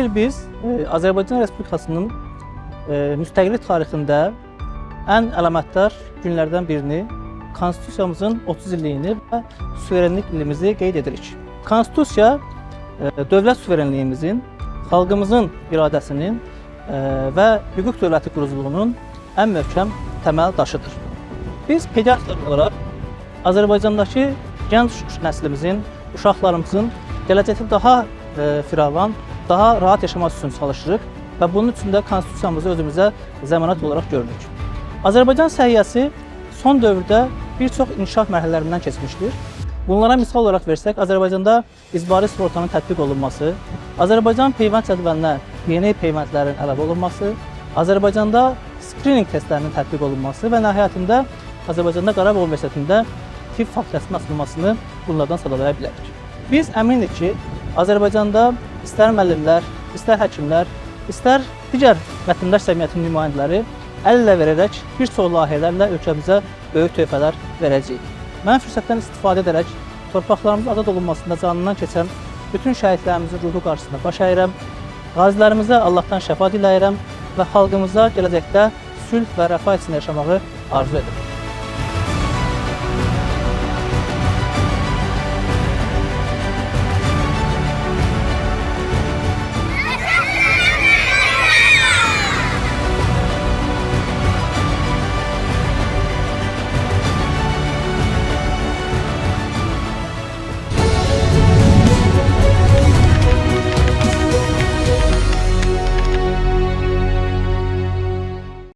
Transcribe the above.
il biz Azərbaycan Respublikasının müstəqillik tarixində ən əlamətdar günlərdən birini, Konstitusiyamızın 30 illiyini və suverenlik ilimizi qeyd edirik. Konstitusiya dövlət suverenliyimizin, xalqımızın iradəsinin və hüquq dövləti quruculuğunun ən möhkəm təməl daşıdır. Biz pediatr olaraq Azərbaycandakı gənc nəslimizin, uşaqlarımızın gələcəkdə daha firavan, daha rahat yaşamaq üçün çalışırıq və bunun üçün də Konstitusiyamızı özümüzə zəmanət olaraq görürük. Azərbaycan səhiyyəsi son dövrdə bir çox inkişaf mərhələlərindən keçmişdir. Bunlara misal olaraq versək, Azərbaycanda icbari sığortanın tətbiq olunması, Azərbaycan peyvənd cədvəlinə yeni peyvəndlərin əlavə olunması, Azərbaycanda skrining testlərinin tətbiq olunması və nəhayətində Azərbaycanda Qarabağ Universitetində tibb fakültəsinin açılmasını bunlardan sadalaya bilərik. Biz əminik ki, Azərbaycanda istər müəllimlər, istər həkimlər, istər digər vətəndaş cəmiyyətinin nümayəndələri əl ilə verərək bir çox layihələrlə ölkəmizə böyük töhfələr verəcəyik. Mən fürsətdən istifadə edərək torpaqlarımızın azad olunmasında canından keçən bütün şəhidlərimizin ruhu qarşısında baş əyirəm, qazilərimizə Allahdan şəfa diləyirəm və xalqımıza gələcəkdə sülh və rəfa içində yaşamağı arzu edirəm.